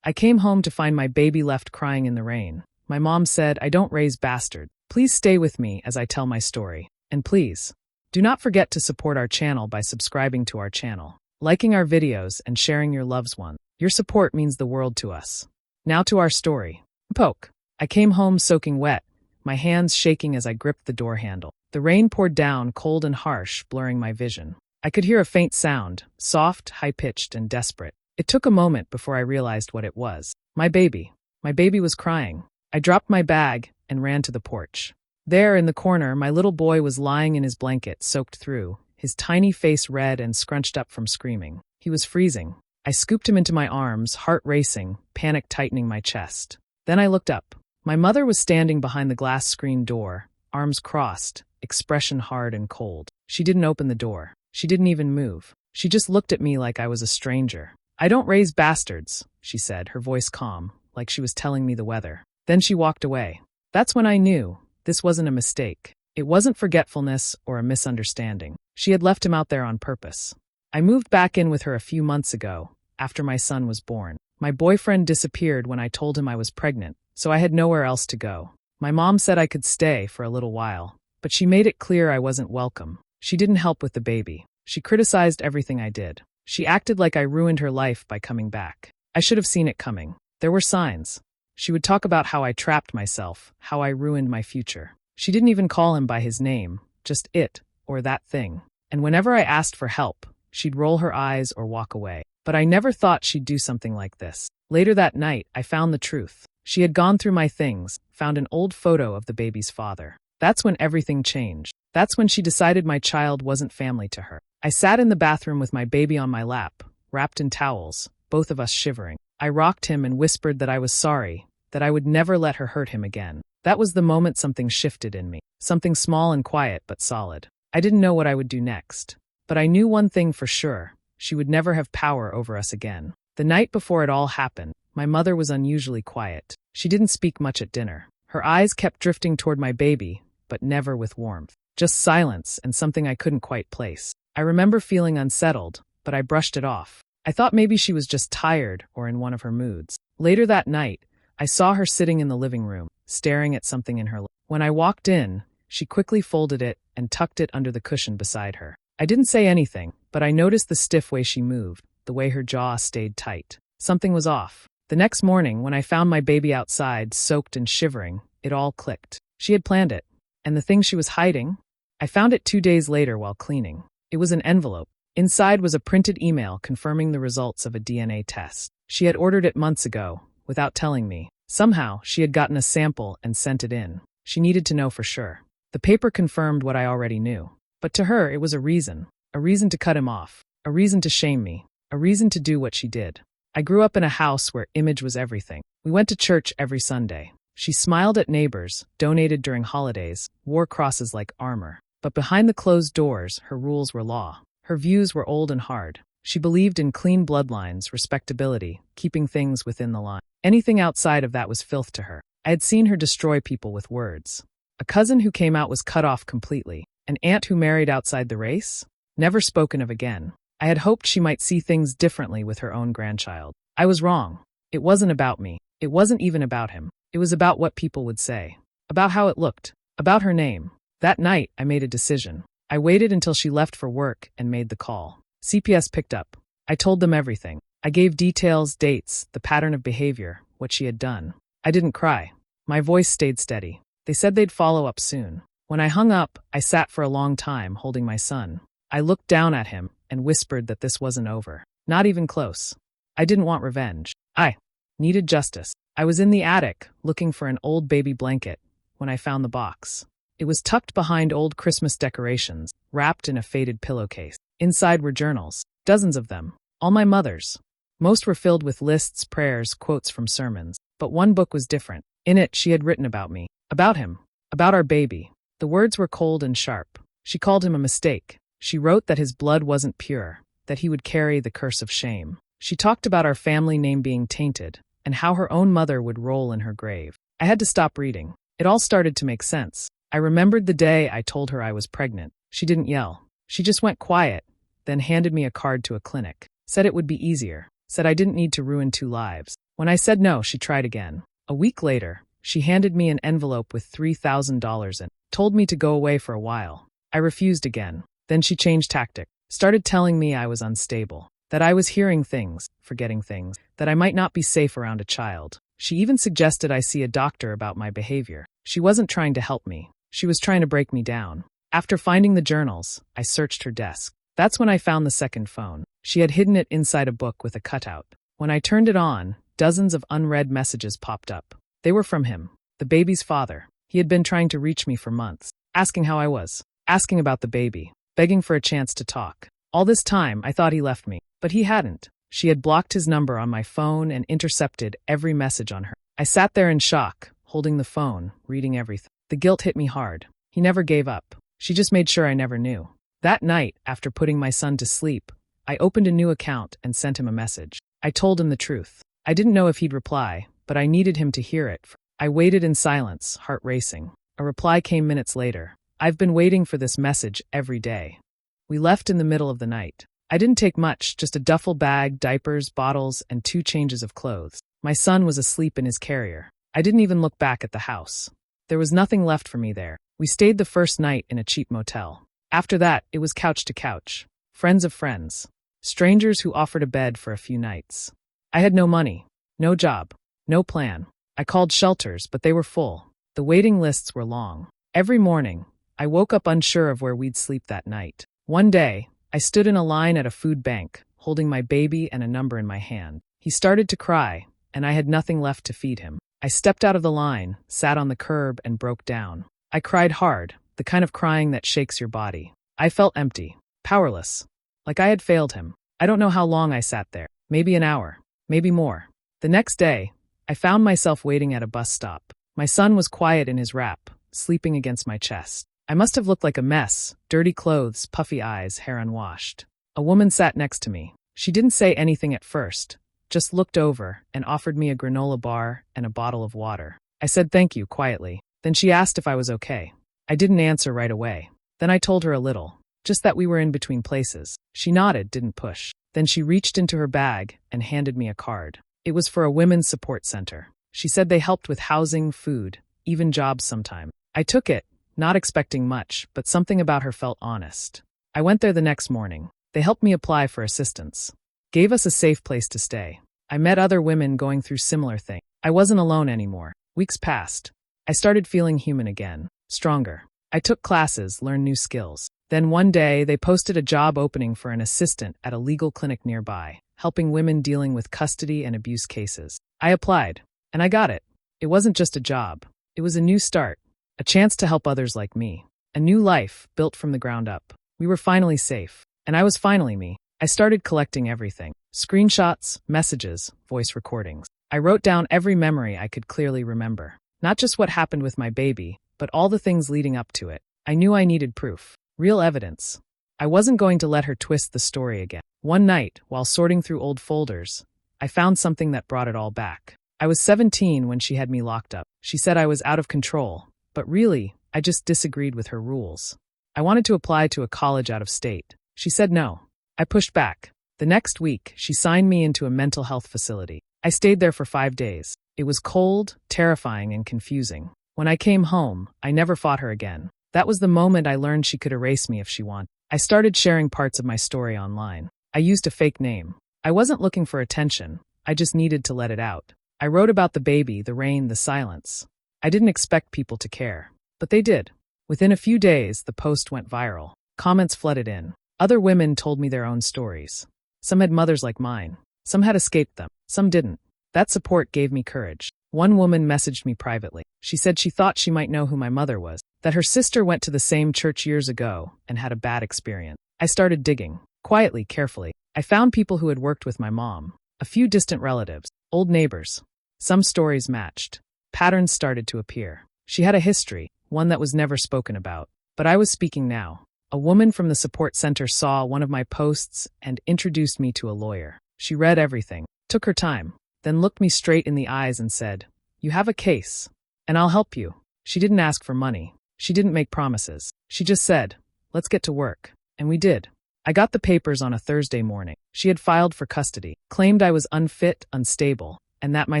I came home to find my baby left crying in the rain. My mom said, "I don't raise bastards. Please stay with me as I tell my story. And please, do not forget to support our channel by subscribing to our channel, liking our videos, and sharing your loved ones. Your support means the world to us." Now to our story. Poke. I came home soaking wet, my hands shaking as I gripped the door handle. The rain poured down, cold and harsh, blurring my vision. I could hear a faint sound, soft, high-pitched, and desperate. It took a moment before I realized what it was. My baby. My baby was crying. I dropped my bag and ran to the porch. There, in the corner, my little boy was lying in his blanket, soaked through, his tiny face red and scrunched up from screaming. He was freezing. I scooped him into my arms, heart racing, panic tightening my chest. Then I looked up. My mother was standing behind the glass screen door, arms crossed, expression hard and cold. She didn't open the door. She didn't even move. She just looked at me like I was a stranger. "I don't raise bastards," she said, her voice calm, like she was telling me the weather. Then she walked away. That's when I knew this wasn't a mistake. It wasn't forgetfulness or a misunderstanding. She had left him out there on purpose. I moved back in with her a few months ago, after my son was born. My boyfriend disappeared when I told him I was pregnant, so I had nowhere else to go. My mom said I could stay for a little while, but she made it clear I wasn't welcome. She didn't help with the baby. She criticized everything I did. She acted like I ruined her life by coming back. I should have seen it coming. There were signs. She would talk about how I trapped myself, how I ruined my future. She didn't even call him by his name, just it, or that thing. And whenever I asked for help, she'd roll her eyes or walk away. But I never thought she'd do something like this. Later that night, I found the truth. She had gone through my things, found an old photo of the baby's father. That's when everything changed. That's when she decided my child wasn't family to her. I sat in the bathroom with my baby on my lap, wrapped in towels, both of us shivering. I rocked him and whispered that I was sorry, that I would never let her hurt him again. That was the moment something shifted in me. Something small and quiet but solid. I didn't know what I would do next. But I knew one thing for sure. She would never have power over us again. The night before it all happened, my mother was unusually quiet. She didn't speak much at dinner. Her eyes kept drifting toward my baby, but never with warmth. Just silence and something I couldn't quite place. I remember feeling unsettled, but I brushed it off. I thought maybe she was just tired or in one of her moods. Later that night, I saw her sitting in the living room, staring at something in her lap. When I walked in, she quickly folded it and tucked it under the cushion beside her. I didn't say anything, but I noticed the stiff way she moved, the way her jaw stayed tight. Something was off. The next morning, when I found my baby outside, soaked and shivering, it all clicked. She had planned it. And the thing she was hiding? I found it 2 days later while cleaning. It was an envelope. Inside was a printed email confirming the results of a DNA test. She had ordered it months ago, without telling me. Somehow, she had gotten a sample and sent it in. She needed to know for sure. The paper confirmed what I already knew. But to her, it was a reason to cut him off, a reason to shame me, a reason to do what she did. I grew up in a house where image was everything. We went to church every Sunday. She smiled at neighbors, donated during holidays, wore crosses like armor. But behind the closed doors, her rules were law. Her views were old and hard. She believed in clean bloodlines, respectability, keeping things within the line. Anything outside of that was filth to her. I had seen her destroy people with words. A cousin who came out was cut off completely. An aunt who married outside the race? Never spoken of again. I had hoped she might see things differently with her own grandchild. I was wrong. It wasn't about me. It wasn't even about him. It was about what people would say. About how it looked. About her name. That night, I made a decision. I waited until she left for work and made the call. CPS picked up. I told them everything. I gave details, dates, the pattern of behavior, what she had done. I didn't cry. My voice stayed steady. They said they'd follow up soon. When I hung up, I sat for a long time holding my son. I looked down at him and whispered that this wasn't over. Not even close. I didn't want revenge. I needed justice. I was in the attic, looking for an old baby blanket, when I found the box. It was tucked behind old Christmas decorations, wrapped in a faded pillowcase. Inside were journals, dozens of them, all my mother's. Most were filled with lists, prayers, quotes from sermons. But one book was different. In it, she had written about me, about him, about our baby. The words were cold and sharp. She called him a mistake. She wrote that his blood wasn't pure, that he would carry the curse of shame. She talked about our family name being tainted, and how her own mother would roll in her grave. I had to stop reading. It all started to make sense. I remembered the day I told her I was pregnant. She didn't yell. She just went quiet, then handed me a card to a clinic. Said it would be easier. Said I didn't need to ruin 2 lives. When I said no, she tried again. A week later, she handed me an envelope with $3,000 in, told me to go away for a while. I refused again. Then she changed tactic, started telling me I was unstable, that I was hearing things, forgetting things, that I might not be safe around a child. She even suggested I see a doctor about my behavior. She wasn't trying to help me. She was trying to break me down. After finding the journals, I searched her desk. That's when I found the second phone. She had hidden it inside a book with a cutout. When I turned it on, dozens of unread messages popped up. They were from him, the baby's father. He had been trying to reach me for months, asking how I was, asking about the baby, begging for a chance to talk. All this time, I thought he left me, but he hadn't. She had blocked his number on my phone and intercepted every message on her. I sat there in shock, holding the phone, reading everything. The guilt hit me hard. He never gave up. She just made sure I never knew. That night, after putting my son to sleep, I opened a new account and sent him a message. I told him the truth. I didn't know if he'd reply, but I needed him to hear it. I waited in silence, heart racing. A reply came minutes later. I've been waiting for this message every day. We left in the middle of the night. I didn't take much, just a duffel bag, diapers, bottles, and 2 changes of clothes. My son was asleep in his carrier. I didn't even look back at the house. There was nothing left for me there. We stayed the first night in a cheap motel. After that, it was couch to couch. Friends of friends. Strangers who offered a bed for a few nights. I had no money, no job, no plan. I called shelters, but they were full. The waiting lists were long. Every morning, I woke up unsure of where we'd sleep that night. One day, I stood in a line at a food bank, holding my baby and a number in my hand. He started to cry, and I had nothing left to feed him. I stepped out of the line, sat on the curb, and broke down. I cried hard, the kind of crying that shakes your body. I felt empty, powerless, like I had failed him. I don't know how long I sat there, maybe an hour, maybe more. The next day, I found myself waiting at a bus stop. My son was quiet in his wrap, sleeping against my chest. I must have looked like a mess, dirty clothes, puffy eyes, hair unwashed. A woman sat next to me. She didn't say anything at first, just looked over and offered me a granola bar and a bottle of water. I said thank you quietly. Then she asked if I was okay. I didn't answer right away. Then I told her a little, just that we were in between places. She nodded, didn't push. Then she reached into her bag and handed me a card. It was for a women's support center. She said they helped with housing, food, even jobs sometimes. I took it, not expecting much, but something about her felt honest. I went there the next morning. They helped me apply for assistance. Gave us a safe place to stay. I met other women going through similar things. I wasn't alone anymore. Weeks passed. I started feeling human again, stronger. I took classes, learned new skills. Then one day, they posted a job opening for an assistant at a legal clinic nearby, helping women dealing with custody and abuse cases. I applied, and I got it. It wasn't just a job. It was a new start, a chance to help others like me. A new life, built from the ground up. We were finally safe, and I was finally me. I started collecting everything. Screenshots, messages, voice recordings. I wrote down every memory I could clearly remember. Not just what happened with my baby, but all the things leading up to it. I knew I needed proof. Real evidence. I wasn't going to let her twist the story again. One night, while sorting through old folders, I found something that brought it all back. I was 17 when she had me locked up. She said I was out of control, but really, I just disagreed with her rules. I wanted to apply to a college out of state. She said no. I pushed back. The next week, she signed me into a mental health facility. I stayed there for 5 days. It was cold, terrifying, and confusing. When I came home, I never fought her again. That was the moment I learned she could erase me if she wanted. I started sharing parts of my story online. I used a fake name. I wasn't looking for attention. I just needed to let it out. I wrote about the baby, the rain, the silence. I didn't expect people to care, but they did. Within a few days, the post went viral. Comments flooded in. Other women told me their own stories. Some had mothers like mine. Some had escaped them. Some didn't. That support gave me courage. One woman messaged me privately. She said she thought she might know who my mother was, that her sister went to the same church years ago and had a bad experience. I started digging, quietly, carefully. I found people who had worked with my mom, a few distant relatives, old neighbors. Some stories matched. Patterns started to appear. She had a history, one that was never spoken about. But I was speaking now. A woman from the support center saw one of my posts and introduced me to a lawyer. She read everything, took her time, then looked me straight in the eyes and said, "You have a case, and I'll help you." She didn't ask for money. She didn't make promises. She just said, "Let's get to work." And we did. I got the papers on a Thursday morning. She had filed for custody, claimed I was unfit, unstable, and that my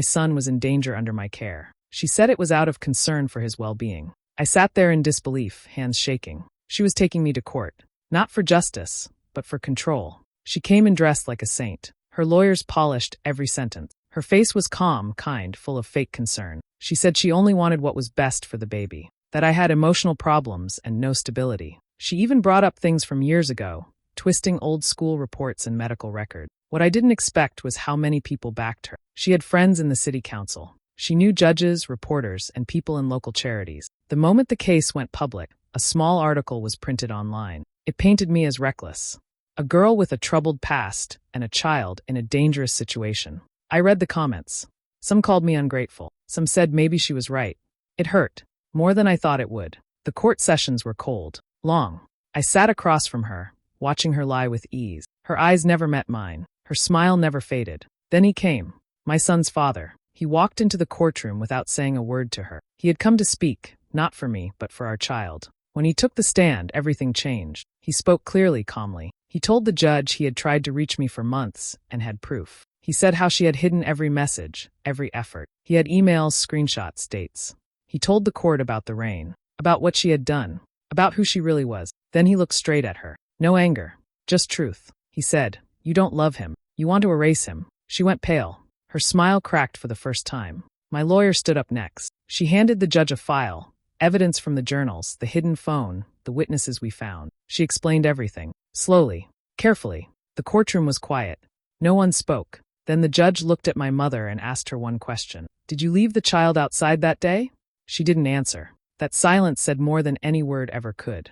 son was in danger under my care. She said it was out of concern for his well-being. I sat there in disbelief, hands shaking. She was taking me to court. Not for justice, but for control. She came in dressed like a saint. Her lawyers polished every sentence. Her face was calm, kind, full of fake concern. She said she only wanted what was best for the baby, that I had emotional problems and no stability. She even brought up things from years ago, twisting old school reports and medical records. What I didn't expect was how many people backed her. She had friends in the city council. She knew judges, reporters, and people in local charities. The moment the case went public, a small article was printed online. It painted me as reckless. A girl with a troubled past and a child in a dangerous situation. I read the comments. Some called me ungrateful. Some said maybe she was right. It hurt, more than I thought it would. The court sessions were cold, long. I sat across from her, watching her lie with ease. Her eyes never met mine. Her smile never faded. Then he came, my son's father. He walked into the courtroom without saying a word to her. He had come to speak, not for me, but for our child. When he took the stand, everything changed. He spoke clearly, calmly. He told the judge he had tried to reach me for months and had proof. He said how she had hidden every message, every effort. He had emails, screenshots, dates. He told the court about the rain, about what she had done, about who she really was. Then he looked straight at her. No anger, just truth. He said, "You don't love him. You want to erase him." She went pale. Her smile cracked for the first time. My lawyer stood up next. She handed the judge a file, evidence from the journals, the hidden phone, the witnesses we found. She explained everything, slowly, carefully. The courtroom was quiet. No one spoke. Then the judge looked at my mother and asked her one question. "Did you leave the child outside that day?" She didn't answer. That silence said more than any word ever could.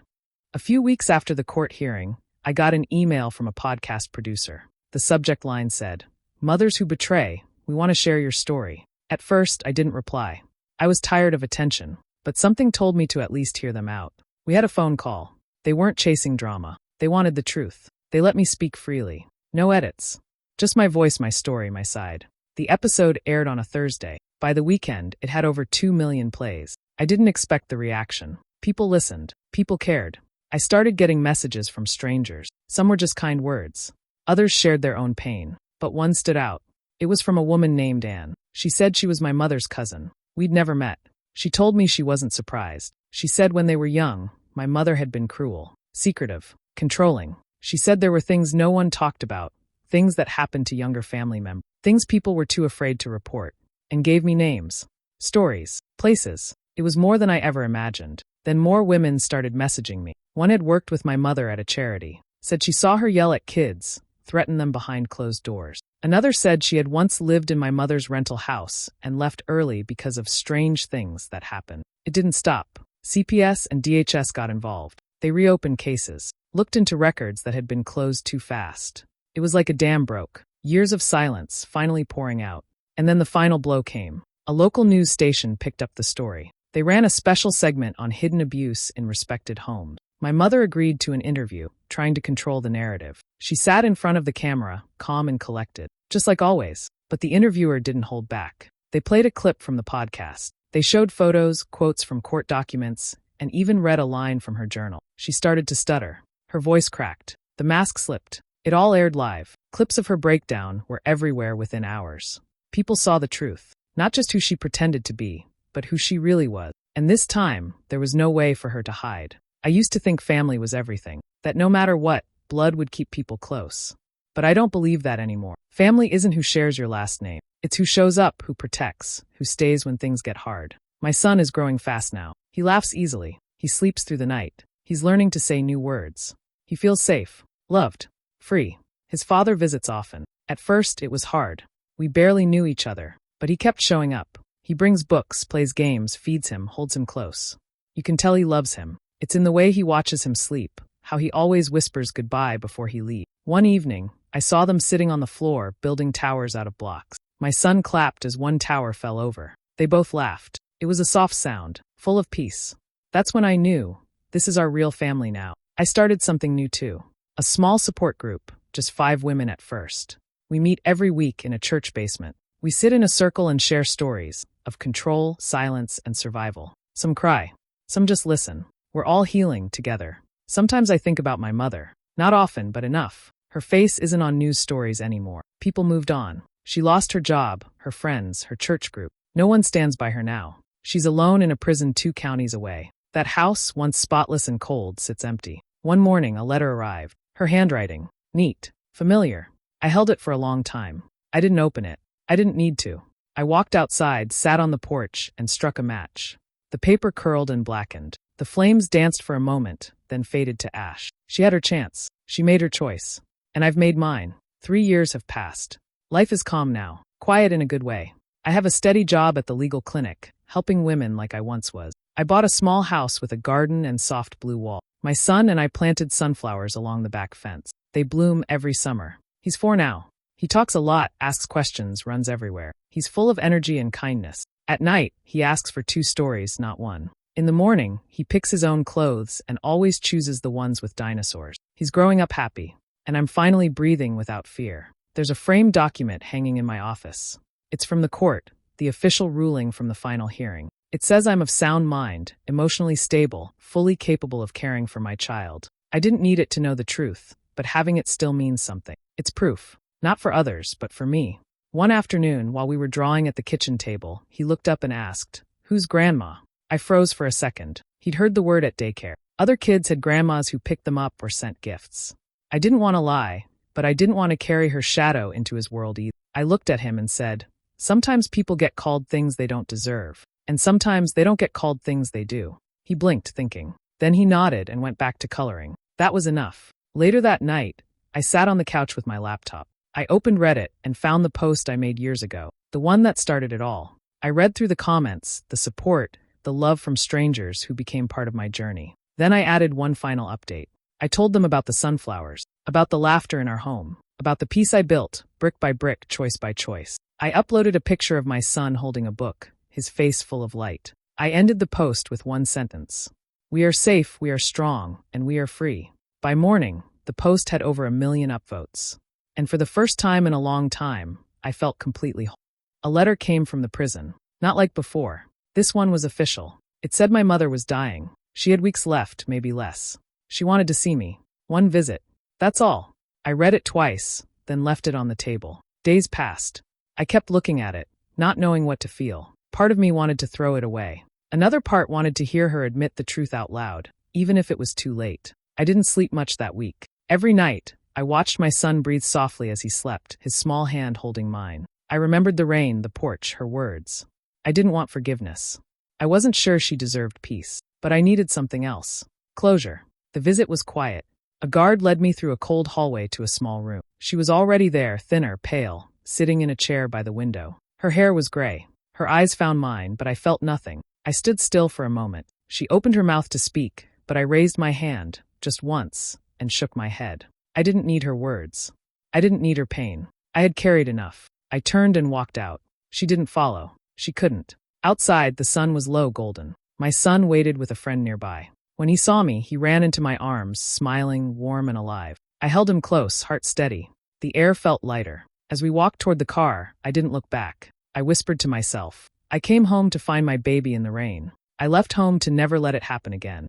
A few weeks after the court hearing, I got an email from a podcast producer. The subject line said, "Mothers who betray, we want to share your story." At first, I didn't reply. I was tired of attention, but something told me to at least hear them out. We had a phone call. They weren't chasing drama. They wanted the truth. They let me speak freely. No edits. Just my voice, my story, my side. The episode aired on a Thursday. By the weekend, it had over 2 million plays. I didn't expect the reaction. People listened. People cared. I started getting messages from strangers. Some were just kind words. Others shared their own pain. But one stood out. It was from a woman named Anne. She said she was my mother's cousin. We'd never met. She told me she wasn't surprised. She said when they were young, my mother had been cruel, secretive, controlling. She said there were things no one talked about, things that happened to younger family members, things people were too afraid to report, and gave me names, stories, places. It was more than I ever imagined. Then more women started messaging me. One had worked with my mother at a charity, said she saw her yell at kids, threaten them behind closed doors. Another said she had once lived in my mother's rental house and left early because of strange things that happened. It didn't stop. CPS and DHS got involved. They reopened cases, looked into records that had been closed too fast. It was like a dam broke. Years of silence finally pouring out. And then the final blow came. A local news station picked up the story. They ran a special segment on hidden abuse in respected homes. My mother agreed to an interview, trying to control the narrative. She sat in front of the camera, calm and collected, just like always. But the interviewer didn't hold back. They played a clip from the podcast. They showed photos, quotes from court documents, and even read a line from her journal. She started to stutter. Her voice cracked. The mask slipped. It all aired live. Clips of her breakdown were everywhere within hours. People saw the truth. Not just who she pretended to be, but who she really was. And this time, there was no way for her to hide. I used to think family was everything, that no matter what, blood would keep people close. But I don't believe that anymore. Family isn't who shares your last name. It's who shows up, who protects, who stays when things get hard. My son is growing fast now. He laughs easily. He sleeps through the night. He's learning to say new words. He feels safe, loved, free. His father visits often. At first, it was hard. We barely knew each other, but he kept showing up. He brings books, plays games, feeds him, holds him close. You can tell he loves him. It's in the way he watches him sleep, how he always whispers goodbye before he leaves. One evening, I saw them sitting on the floor, building towers out of blocks. My son clapped as one tower fell over. They both laughed. It was a soft sound, full of peace. That's when I knew, this is our real family now. I started something new too. A small support group, just 5 women at first. We meet every week in a church basement. We sit in a circle and share stories of control, silence, and survival. Some cry. Some just listen. We're all healing together. Sometimes I think about my mother. Not often, but enough. Her face isn't on news stories anymore. People moved on. She lost her job, her friends, her church group. No one stands by her now. She's alone in a prison 2 counties away. That house, once spotless and cold, sits empty. One morning, a letter arrived. Her handwriting. Neat. Familiar. I held it for a long time. I didn't open it. I didn't need to. I walked outside, sat on the porch, and struck a match. The paper curled and blackened. The flames danced for a moment, then faded to ash. She had her chance. She made her choice. And I've made mine. 3 years have passed. Life is calm now. Quiet in a good way. I have a steady job at the legal clinic, helping women like I once was. I bought a small house with a garden and soft blue wall. My son and I planted sunflowers along the back fence. They bloom every summer. He's 4 now. He talks a lot, asks questions, runs everywhere. He's full of energy and kindness. At night, he asks for 2 stories, not 1. In the morning, he picks his own clothes and always chooses the ones with dinosaurs. He's growing up happy, and I'm finally breathing without fear. There's a framed document hanging in my office. It's from the court, the official ruling from the final hearing. It says I'm of sound mind, emotionally stable, fully capable of caring for my child. I didn't need it to know the truth, but having it still means something. It's proof. Not for others, but for me. One afternoon, while we were drawing at the kitchen table, he looked up and asked, "Who's Grandma?" I froze for a second. He'd heard the word at daycare. Other kids had grandmas who picked them up or sent gifts. I didn't want to lie, but I didn't want to carry her shadow into his world either. I looked at him and said, "Sometimes people get called things they don't deserve. And sometimes they don't get called things they do." He blinked, thinking. Then he nodded and went back to coloring. That was enough. Later that night, I sat on the couch with my laptop. I opened Reddit and found the post I made years ago, the one that started it all. I read through the comments, the support, the love from strangers who became part of my journey. Then I added one final update. I told them about the sunflowers, about the laughter in our home, about the piece I built, brick by brick, choice by choice. I uploaded a picture of my son holding a book, his face full of light. I ended the post with one sentence. "We are safe, we are strong, and we are free." By morning, the post had over 1 million upvotes. And for the first time in a long time, I felt completely whole. A letter came from the prison. Not like before. This one was official. It said my mother was dying. She had weeks left, maybe less. She wanted to see me. 1 visit. That's all. I read it twice, then left it on the table. Days passed. I kept looking at it, not knowing what to feel. Part of me wanted to throw it away. Another part wanted to hear her admit the truth out loud, even if it was too late. I didn't sleep much that week. Every night, I watched my son breathe softly as he slept, his small hand holding mine. I remembered the rain, the porch, her words. I didn't want forgiveness. I wasn't sure she deserved peace, but I needed something else. Closure. The visit was quiet. A guard led me through a cold hallway to a small room. She was already there, thinner, pale, sitting in a chair by the window. Her hair was gray. Her eyes found mine, but I felt nothing. I stood still for a moment. She opened her mouth to speak, but I raised my hand, just once, and shook my head. I didn't need her words. I didn't need her pain. I had carried enough. I turned and walked out. She didn't follow. She couldn't. Outside, the sun was low golden. My son waited with a friend nearby. When he saw me, he ran into my arms, smiling, warm and alive. I held him close, heart steady. The air felt lighter. As we walked toward the car, I didn't look back. I whispered to myself. I came home to find my baby in the rain. I left home to never let it happen again.